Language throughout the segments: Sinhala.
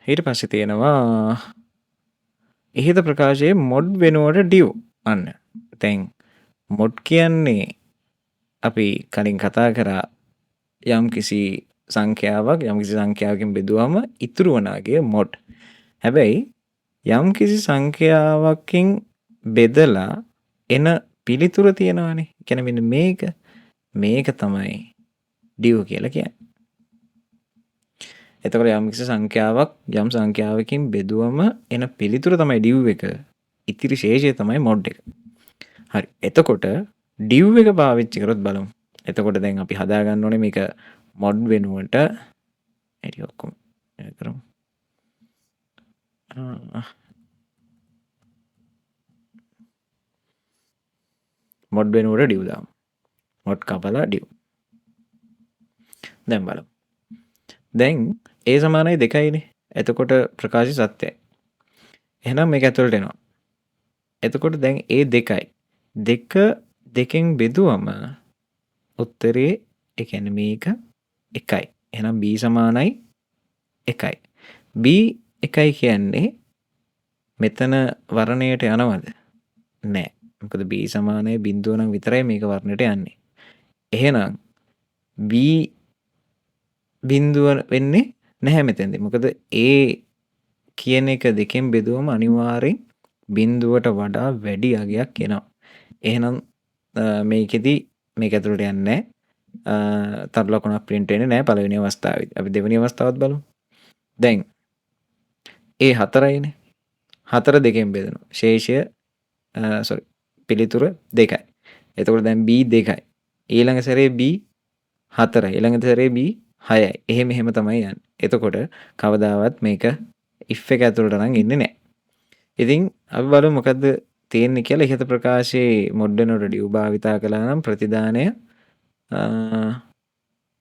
ඊට පස්සේ තියෙනවා ඉහත ප්‍රකාශයේ මොඩ් වෙනුවට ඩියව්. අන්න. දැන් මොඩ් කියන්නේ අපි කලින් කතා කරා යම්කිසි සංඛ්‍යාවක් යම්කිසි සංඛ්‍යාවකින් බෙදුවම ඉතුරු වනාගේ මොඩ්. හැබැයි යම්කිසි සංඛ්‍යාවකින් බෙදලා එන පිළිතුර තියෙනවානේ. ඒ කියන්නේ මෙන්න මේක තමයි ඩියව් කියලා කියන්නේ. එතකොට යම්කිසි සංඛ්‍යාවක් යම් සංඛ්‍යාවකින් බෙදුවම එන පිළිතුර තමයි ඩියව් එක. ඉතිරි ශේෂය තමයි මොඩ් එක. හරි. එතකොට ඩියව් එක පාවිච්චි කරොත් බලමු. එතකොට දැන් අපි හදාගන්න ඕනේ මේක මොඩ් වෙනුවට ඇටි ඔක්කොම කරමු. මොඩ් වෙනුවට ඩියව් දාමු. මොඩ් කපලා ඩියව්. දැන් බලමු. දැන් ඒ සමානයි 2යිනේ. එතකොට ප්‍රකාශය සත්‍යයි. එහෙනම් මේක ඇතුළට එනවා. එතකොට දැන් ඒ 2යි. 2 බෙදුවම උත්තරේ ඒ කියන්නේ මේක 1යි. එහෙනම් b සමානයි 1යි. b 1යි කියන්නේ මෙතන වර්ණයට යනවද? නෑ. මොකද b සමානයි බිඳුව නම් විතරයි මේක වර්ණයට යන්නේ. එහෙනම් b බිඳුව වෙන්නේ නැහැ මෙතෙන්දී. මොකද a කියන එක 2 බෙදුවම අනිවාර්යෙන් බිඳුවට වඩා වැඩි අගයක් එනවා. එහෙනම් මේකෙදි මේක ඇතුළට යන්නේ නැහැ. තරු ලකුණක් print වෙන්නේ නැහැ පළවෙනි අවස්ථාවේදී. අපි දෙවෙනි අවස්ථාවත් බලමු. දැන් a 4යිනේ. 4 2කින් බෙදෙනවා. ශේෂය පිළිතුර 2යි. එතකොට දැන් b 2යි. ඊළඟ සැරේ b 4යි. ඊළඟ සැරේ b 6යි. එහෙම තමයි යන්නේ. එතකොට කවදාවත් මේක if එක ඇතුළට නම් ඉන්නේ නැහැ. ඉතින් අපි බලමු මොකද්ද තියෙන්නේ කියලා. ඉහත ප්‍රකාශයේ මොඩ් වෙනුවට ඩියව් භාවිතා කළා නම්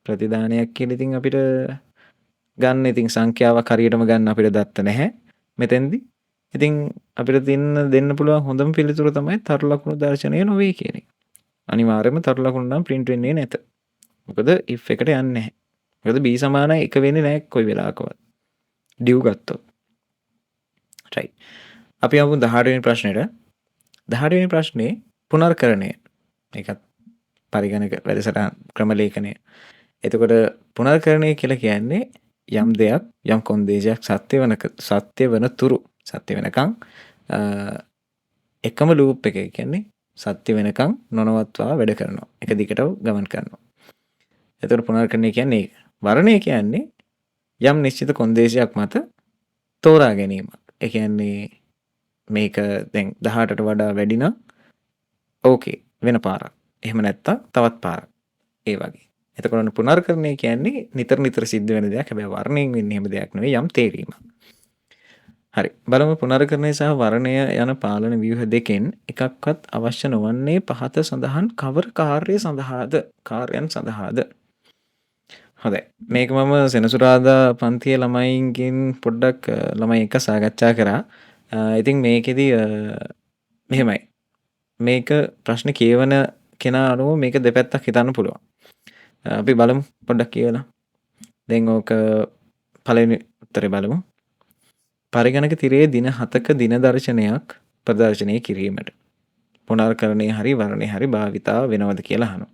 ප්‍රතිදානයක් කියලා ඉතින් අපිට ගන්න ඉතින් සංඛ්‍යාවක් හරියටම ගන්න අපිට දත්ත නැහැ මෙතෙන්දි. ඉතින් අපිට දෙන්න පුළුවන් හොඳම පිළිතුර තමයි තරු ලකුණු දර්ශනය නොවේ කියන එක. අනිවාර්යයෙන්ම තරු ලකුණු නම් print වෙන්නේ නැත. මොකද if එකට යන්නේ නැහැ. මොකද b සමානයි 1 වෙන්නේ නැහැ කොයි වෙලාවකවත්. ඩියව් ගත්තොත්. right. අපි යමු 18 වෙනි ප්‍රශ්නෙට. 18 වෙනි ප්‍රශ්නේ පුනර්කරණය. මේකත් පරිගණක වැඩසටහන් ක්‍රම ලේඛනය. එතකොට පුනර්කරණය කියලා කියන්නේ යම් දෙයක් යම් කොන්දේසියක් සත්‍ය වන තුරු සත්‍ය වෙනකන් එකම ලූප් එක කියන්නේ සත්‍ය වෙනකන් නොනවත්වා වැඩ කරනවා. එක දිගට ගමන් කරනවා. එතකොට පුනර්කරණය කියන්නේ ඒක. වර්ණය කියන්නේ යම් නිශ්චිත කොන්දේසියක් මත තෝරා ගැනීමක්. ඒ කියන්නේ මේක දැන් 18ට වඩා වැඩි නම් ඕකේ වෙන පාරක්. එහෙම නැත්තම් තවත් පාරක්. ඒ වගේ. එතකොට පුනර්කරණය කියන්නේ නිතර සිද්ධ වෙන දෙයක්. හැබැයි වර්ණයෙන් වෙන්නේ එහෙම දෙයක් නෙවෙයි යම් තේරීමක්. හරි. බලමු පුනර්කරණය සහ වර්ණය යන පාලන ව්‍යුහ දෙකෙන් එකක්වත් අවශ්‍ය නොවන්නේ පහත සඳහන් කවර කාර්යයන් සඳහාද? හොඳයි. මේක මම සෙනසුරාදා පන්තියේ ළමයින්ගෙන් පොඩ්ඩක් ළමයි එක්ක සාකච්ඡා කරා. ඉතින් මේකෙදි මෙහෙමයි. මේක ප්‍රශ්න කියවන කෙනා අනුව මේක දෙපැත්තක් හිතන්න පුළුවන්. අපි බලමු පොඩ්ඩක් කියවලා. දැන් ඕක පළවෙනි උත්තරේ බලමු. පරිගණක තිරයේ දින 7ක දින දර්ශනයක් ප්‍රදර්ශනය කිරීමට පුනර්කරණය හරි වර්ණය හරි භාවිතා වෙනවද කියලා අහනවා.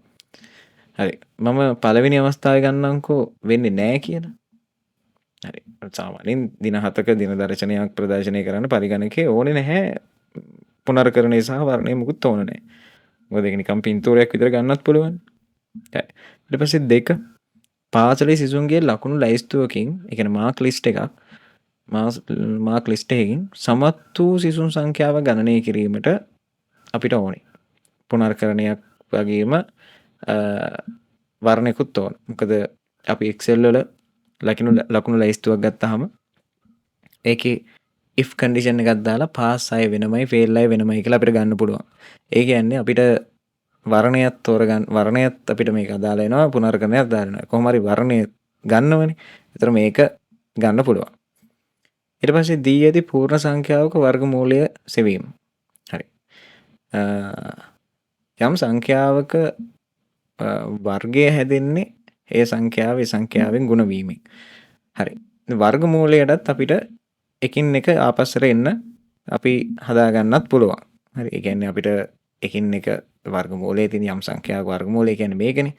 හරි. මම පළවෙනි අවස්ථාවේ ගන්නම්කෝ වෙන්නේ නැහැ කියලා. හරි. සාමාන්‍යයෙන් දින 7ක දින දර්ශනයක් ප්‍රදර්ශනය කරන්න පරිගණකේ ඕනේ නැහැ. පුනර්කරණය සහ වර්ණය මුකුත් ඕනේ නැහැ. මොකද ඒක නිකන් පින්තූරයක් විතර ගන්නත් පුළුවන්. හරි. ඊට පස්සේ 2 පාසලේ සිසුන්ගේ ලකුණු ලැයිස්තුවකින් ඒ කියන්නේ මාක් ලිස්ට් එකක් මාක් ලිස්ට් එකකින් සමත් වූ සිසුන් සංඛ්‍යාව ගණනය කිරීමට අපිට ඕනේ. පුනර්කරණයක් වගේම වර්ණයකුත් ඕන. මොකද අපි Excel වල ලකුණු ලැයිස්තුවක් ගත්තාම ඒකේ if condition එකක් දාලා pass අය වෙනමයි fail අය වෙනමයි කියලා අපිට ගන්න පුළුවන්. ඒ කියන්නේ අපිට වර්ණයත් අපිට මේක අදාළ වෙනවා පුනර්කරණයක් අදාළ වෙනවා. කොහොම හරි වර්ණය ගන්නවනේ. ඒතර මේක ගන්න පුළුවන්. ඊට පස්සේ දී ඇති පූර්ණ සංඛ්‍යාවක වර්ගමූලය සෙවීම. හරි. යම් සංඛ්‍යාවක වර්ගය හැදෙන්නේ ඒ සංඛ්‍යාවෙන් ගුණ වීමෙන්. හරි. වර්ගමූලයටත් අපිට එකින් එක ආපස්සට එන්න අපි හදාගන්නත් පුළුවන්. හරි. ඒ කියන්නේ අපිට එකින් එක වර්ගමූලයේ තියෙන යම් සංඛ්‍යාවක වර්ගමූලය කියන්නේ මේකනේ.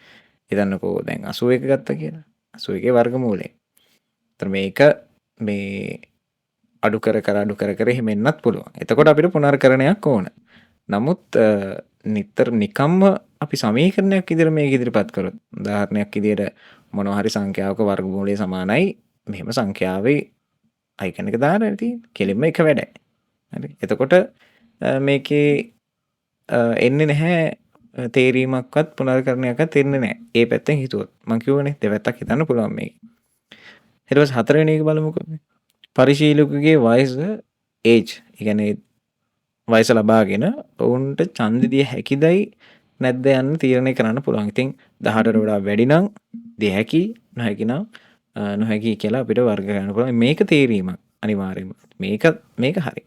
හිතන්නකෝ දැන් 81 ගත්තා කියලා. 81 වර්ගමූලය. ඒතර මේක මේ අඩු කර එහෙම එන්නත් පුළුවන්. එතකොට අපිට පුනර්කරණයක් ඕන. නමුත් නිතර නිකම්ම අපි සමීකරණයක් විදිහට මේක ඉදිරිපත් කරොත් උදාහරණයක් විදිහට මොනවා හරි සංඛ්‍යාවක වර්ගමූලය සමානයි මෙහෙම සංඛ්‍යාවේ අයිකන් එක දාලා තියෙන්නේ. කෙලින්ම එක වැඩයි. හරි. එතකොට මේකේ එන්නේ නැහැ තේරීමක්වත් පුනර්කරණයක්වත් එන්නේ නැහැ. ඒ පැත්තෙන් හිතුවොත්. මම කිව්වනේ දෙපැත්තක් හිතන්න පුළුවන් මේක. ඊට පස්සේ හතරවෙනි එක බලමුකෝ. පරිශීලකගේ වයස age. ඒ කියන්නේ වයස ලබාගෙන ඔවුන්ට ඡන්දෙ දිය හැකිදයි නැද්ද යන්න තීරණය කරන්න පුළුවන්. ඉතින් 18ට වඩා වැඩි නම් දිය හැකි, නොහැකි නම් නොහැකි කියලා අපිට වර්ග කරන්න පුළුවන්. මේක තේරීමක් අනිවාර්යයෙන්ම. මේක හරි.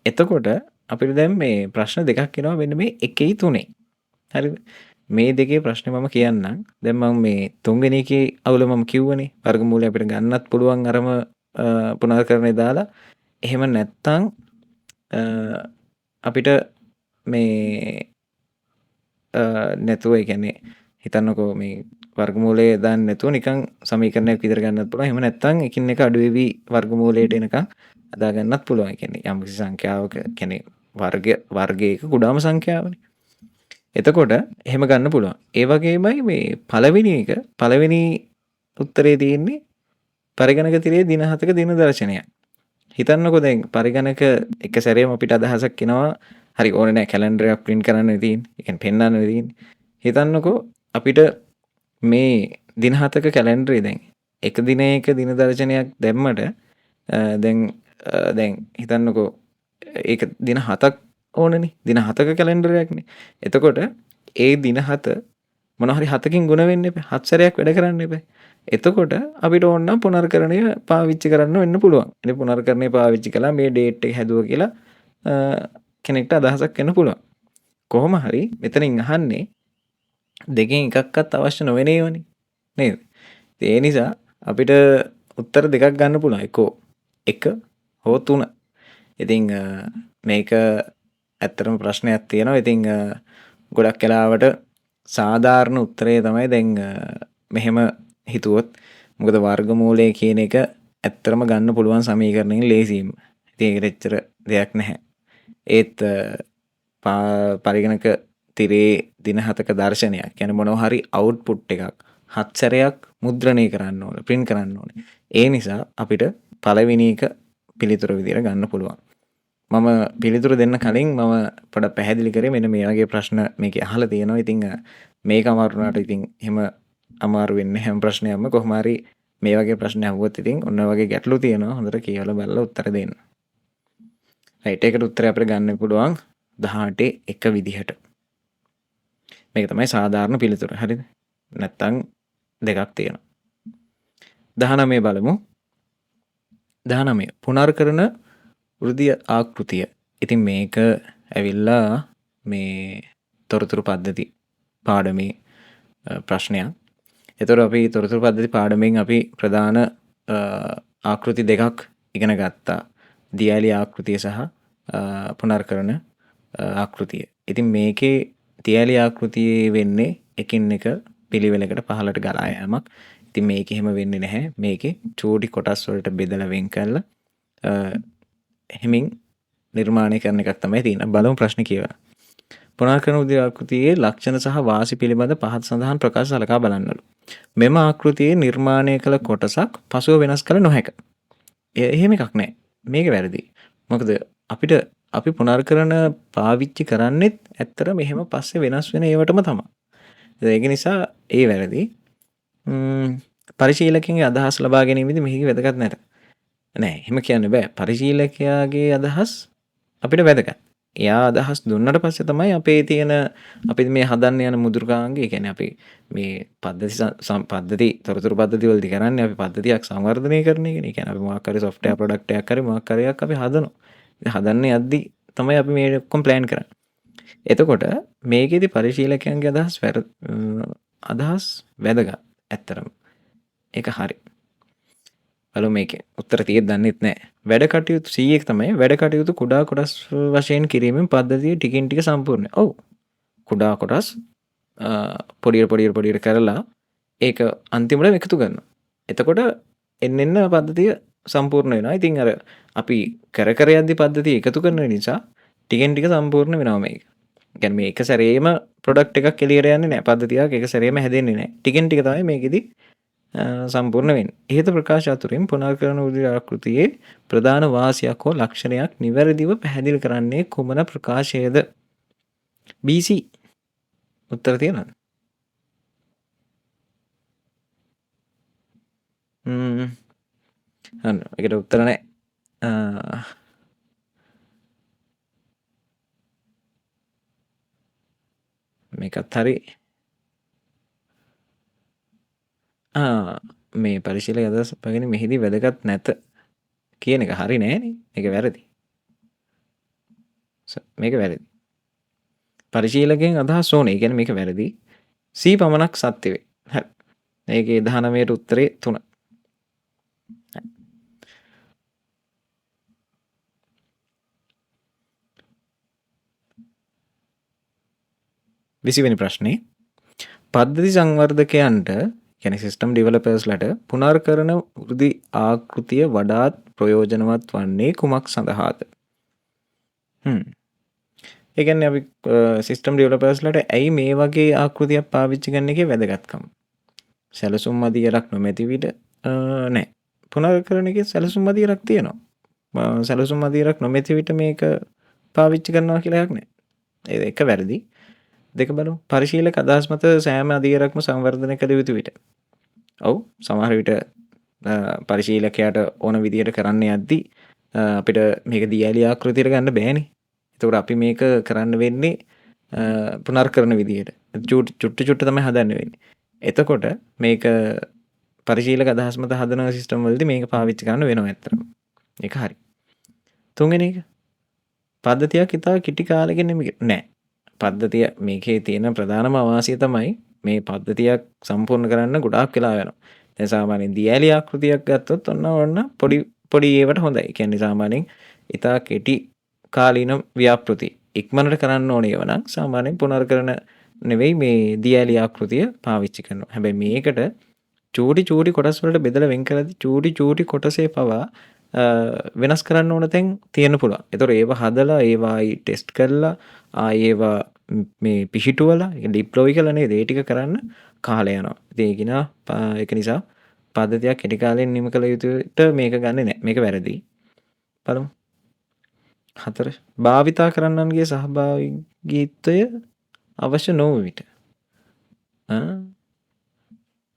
එතකොට අපිට දැන් මේ ප්‍රශ්න දෙකක් එනවා මෙන්න මේ 1යි 3යි. හරිද? මේ දෙකේ ප්‍රශ්නේ මම කියන්නම්. දැන් මම මේ තුන්වෙනි එකේ අවුල මම කිව්වනේ. වර්ගමූලය අපිට ගන්නත් පුළුවන් අරම පුනර්කරණය දාලා. එහෙම නැත්තම් අපිට මේ නැතුව ඒ කියන්නේ හිතන්නකෝ මේ වර්ගමූලය දාන්න නැතුව නිකන් සමීකරණයක් විතර ගන්නත් පුළුවන්. එහෙම නැත්තම් එකින් එක අඩු වෙවි වර්ගමූලයට එනකන් හදා ගන්නත් පුළුවන්. ඒ කියන්නේ යම්කිසි සංඛ්‍යාවක කියන්නේ වර්ගයක කුඩාම සංඛ්‍යාවනේ. එතකොට එහෙම ගන්න පුළුවන්. ඒ වගේමයි මේ පළවෙනි උත්තරේ තියෙන්නේ පරිගණක තිරයේ දින 7ක දින දර්ශනයක්. හිතන්නකෝ දැන් පරිගණක එක සැරේම අපිට අදහසක් එනවා. හරි ඕනේ නැහැ කැලෙන්ඩරයක් print කරන්න තියෙන්නේ. ඒ කියන්නේ පෙන්වන්න තියෙන්නේ. හිතන්නකෝ අපිට මේ දින 7ක කැලෙන්ඩරේ දැන් එක දිනයක දින දර්ශනයක් දැම්මට දැන් හිතන්නකෝ ඒක දින 7ක් ඕනනේ. දින 7ක කැලෙන්ඩරයක්නේ. එතකොට ඒ දින 7 මොනවා හරි 7කින් ගුණ වෙන්න එපා. 7 සැරයක් වැඩ කරන්න එපා. එතකොට අපිට ඕන නම් පුනර්කරණය පාවිච්චි කරන්න වෙන්න පුළුවන්. ඉතින් පුනර්කරණය පාවිච්චි කළා මේ ඩේට් එක හැදුවා කියලා කෙනෙක්ට අදහසක් එන්න පුළුවන්. කොහොම හරි මෙතනින් අහන්නේ දෙකෙන් එකක්වත් අවශ්‍ය නොවෙන ඒවානේ. නේද? ඒ නිසා අපිට උත්තර දෙකක් ගන්න පුළුවන්. එකෝ 1 හෝ 3. ඉතින් මේක ඇත්තටම ප්‍රශ්නයක් තියෙනවා. ඉතින් ගොඩක් වෙලාවට සාධාරණ උත්තරය තමයි දැන් මෙහෙම හිතුවොත්. මොකද වර්ගමූලය කියන එක ඇත්තටම ගන්න පුළුවන් සමීකරණයෙන් ලේසියෙන්ම. ඉතින් ඒකට එච්චර දෙයක් නැහැ. ඒත් පරිගණක තිරේ දින 7ක දර්ශනයක් කියන්නේ මොනවා හරි අවුට්පුට් එකක් 7 සැරයක් මුද්‍රණය කරන්න ඕනේ, print කරන්න ඕනේ. ඒ නිසා අපිට පළවෙනි එක පිළිතුර විදියට ගන්න පුළුවන්. මම පිළිතුරු දෙන්න කලින් මම පොඩ්ඩක් පැහැදිලි කරේ මෙන්න මේ වගේ ප්‍රශ්න මේකේ අහලා තියෙනවා. ඉතින් මේක අමාරු වුණාට ඉතින් එහෙම අමාරු වෙන්නේ හැම ප්‍රශ්නයක්ම කොහොම හරි මේ වගේ ප්‍රශ්න අහුවොත් ඉතින් ඔන්න වගේ ගැටලු තියෙනවා. හොඳට කියවලා බලලා උත්තර දෙන්න. රයිට් ඒකට උත්තරය අපිට ගන්න පුළුවන් 18 එක විදිහට. මේක තමයි සාධාරණ පිළිතුර. හරිද? නැත්තම් දෙකක් තියෙනවා. 19 බලමු. 19 පුනර්කරණ වෘද්ධිය ආකෘතිය. ඉතින් මේක ඇවිල්ලා මේ තොරතුරු පද්ධති පාඩමේ ප්‍රශ්නයක්. එතකොට අපි තොරතුරු පද්ධති පාඩමෙන් අපි ප්‍රධාන ආකෘති දෙකක් ඉගෙන ගත්තා. දියැලි ආකෘතිය සහ පුනර්කරණ ආකෘතිය. ඉතින් මේකේ දියැලි ආකෘතියේ වෙන්නේ එකින් එක පිළිවෙලකට පහළට ගලා යෑමක්. ඉතින් මේක එහෙම වෙන්නේ නැහැ. මේකේ චූටි කොටස් වලට බෙදලා වෙන් කරලා එහෙමින් නිර්මාණය කරන එකක් තමයි තියෙන්නේ. බලමු ප්‍රශ්න කියවලා. පුනර්කරණ වෘද්ධි ආකෘතියේ ලක්ෂණ සහ වාසි පිළිබඳ පහත් සඳහන් ප්‍රකාශ සලකා බලන්නලු. මෙම ආකෘතියේ නිර්මාණය කළ කොටසක් පසුව වෙනස් කළ නොහැක. එහෙම එකක් නැහැ. මේක වැරදි. මොකද අපි පුනර්කරණ පාවිච්චි කරන්නේත් ඇත්තට මෙහෙම පස්සේ වෙනස් වෙන ඒවටම තමයි. ඒක නිසා ඒ වැරදි. පරිශීලකයන්ගේ අදහස් ලබා ගැනීමේදී මෙහි වැදගත් නැත. නෑ එහෙම කියන්න බෑ. පරිශීලකයාගේ අදහස් අපිට වැදගත්. එයා අදහස් දුන්නට පස්සේ තමයි අපේ තියෙන අපි මේ හදන්න යන මුද්‍රකාංගය. ඒ කියන්නේ අපි මේ පද්ධති තොරතුරු පද්ධති වලදී කරන්නේ අපි පද්ධතියක් සංවර්ධනය කරන එකනේ. ඒ කියන්නේ අපි මොකක් හරි software product එකක් හරි මොකක් හරි එකක් අපි හදනවා. හදන්න යද්දි තමයි අපි මේ ඔක්කොම plan කරන්නේ. එතකොට මේකෙදි පරිශීලකයන්ගේ අදහස් වැදගත් ඇත්තරම. ඒක හරි. බලමු මේකේ උත්තර තියෙද්දි දන්නෙත් නැහැ. වැඩ කටයුතු 100ක් තමයි වැඩ කටයුතු කුඩා කොටස් වශයෙන් කිරීමෙන් පද්ධතිය ටිකින් ටික සම්පූර්ණයි. ඔව්. කුඩා කොටස් පොඩියට කරලා ඒක අන්තිමට එකතු කරනවා. එතකොට එන්න පද්ධතිය සම්පූර්ණ වෙනවා. ඉතින් අර අපි කර යද්දි පද්ධතිය එකතු කරන නිසා ටිකෙන් ටික සම්පූර්ණ වෙනවා මේක. කියන්නේ මේ එක සැරේම ප්‍රොඩක්ට් එකක් එළියට යන්නේ නැහැ. පද්ධතියක් එක සැරේම හැදෙන්නේ නැහැ. ටිකෙන් ටික තමයි මේකෙදි සම්පූර්ණ වෙන්නේ. ඉහත ප්‍රකාශ අතුරින් පුනර්කරන උදිරි ආකෘතියේ ප්‍රධාන වාසියක් හෝ ලක්ෂණයක් නිවැරදිව පැහැදිලි කරන්නේ කුමන ප්‍රකාශයද? BC උත්තර තියෙනවද? අන්න ඒකට උත්තර නැහැ. මේකත් හරි. මේ පරිශීලක අදහස් පැගෙන මෙහිදී වැදගත් නැත කියන එක හරි නෑනේ. මේක වැරදි. මේක වැරදි. පරිශීලකෙන් අදහස් ඕනේ. ඒ කියන්නේ මේක වැරදි. C පමණක් සත්‍ය වේ. හරි. මේකේ 19ට උත්තරේ 3. 20 වෙනි ප්‍රශ්නේ පද්ධති සංවර්ධකයන්ට කියන්නේ සිස්ටම් ඩෙවලොපර්ස්ලට පුනර්කරන වෘද්ධි ආකෘතිය වඩාත් ප්‍රයෝජනවත් වන්නේ කුමක් සඳහාද? ඒ කියන්නේ අපි සිස්ටම් ඩෙවලොපර්ස්ලට ඇයි මේ වගේ ආකෘතියක් පාවිච්චි කරන එකේ වැදගත්කම? සැලසුම් මදියරක් නොමැති විට නෑ. පුනර්කරන එකේ සැලසුම් මදියරක් තියෙනවා. සැලසුම් මදියරක් නොමැති විට මේක පාවිච්චි කරනවා කියලා එකක් නෑ. ඒක වැරදි. දෙක බලමු. පරිශීලක අදහස් මත සෑම අධීරක්ම සංවර්ධනය කළ යුතු විට. ඔව් සමහර විට පරිශීලකයාට ඕන විදියට කරන්න යද්දි අපිට මේක දියඇලි ආකෘතියට ගන්න බෑනේ. එතකොට අපි මේක කරන්න වෙන්නේ පුනර්කරන විදියට. චුට්ට තමයි හදන්න වෙන්නේ. එතකොට මේක පරිශීලක අදහස් මත හදන සිස්ටම් වලදී මේක පාවිච්චි කරන්න වෙනවා ඇත්තටම. ඒක හරි. තුන්වෙනි එක පද්ධතියක් ඉතා කිටි කාලෙකින් නෑ. පද්ධතිය මේකේ තියෙන ප්‍රධානම අවාසිය තමයි මේ පද්ධතියක් සම්පූර්ණ කරන්න ගොඩාක් වෙලා යනවා. දැන් සාමාන්‍යයෙන් දියඇලි ආකෘතියක් ගත්තොත් ඔන්න පොඩි ඒවට හොඳයි. ඒ කියන්නේ සාමාන්‍යයෙන් ඉතා කෙටි කාලීන ව්‍යාපෘති ඉක්මනට කරන්න ඕනේ ඒවා නම් සාමාන්‍යයෙන් පුනර්කරන නෙවෙයි මේ දියඇලි ආකෘතිය පාවිච්චි කරනවා. හැබැයි මේකට චූටි කොටස් වලට බෙදලා වෙන් කරද්දි චූටි කොටසේ පවා වෙනස් කරන්න ඕන තැන් තියෙන්න පුළුවන්. ඒතකොට ඒව හදලා ඒවායි ටෙස්ට් කරලා ඒවා මේ පිහිටුවලා ඩිප්ලොයි කරලා නේද ඒ ටික කරන්න කාලය යනවා. ඉතින් ඒක නිසා පද්ධතියක් කෙටි කාලෙන් නිම කළ යුතුට මේක ගන්නෙ නැහැ. මේක වැරදි. බලමු. 4 භාවිතා කරන්නන්ගේ සහභාගීත්වය අවශ්‍ය නොවන විට.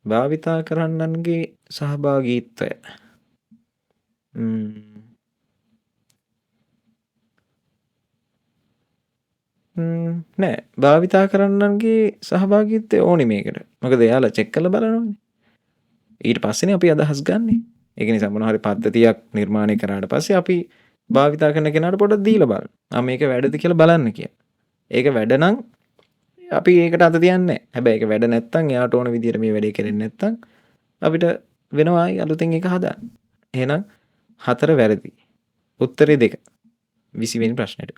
භාවිතා කරන්නන්ගේ සහභාගීත්වය නෑ භාවිතා කරන්නන්ගේ සහභාගීත්වය ඕනි මේකට. මොකද එයාලා චෙක් කරලා බලනවානේ. ඊට පස්සේනේ අපි අදහස් ගන්නෙ. ඒක නිසා මොන හරි පද්ධතියක් නිර්මාණය කරාට පස්සේ අපි භාවිතා කරන කෙනාට පොඩ්ඩක් දීලා බලන්න. මේක වැඩද කියලා බලන්න කියලා. ඒක වැඩ නම් අපි ඒකට අත තියන්නේ නැහැ. හැබැයි ඒක වැඩ නැත්තම් එයාට ඕන විදිහට මේ වැඩේ කරෙන්නේ නැත්තම් අපිට වෙනවා අලුතෙන් එක හදාන්න. එහෙනම් 4 වැරදි. උත්තරේ 2. 20 වෙනි ප්‍රශ්නෙට.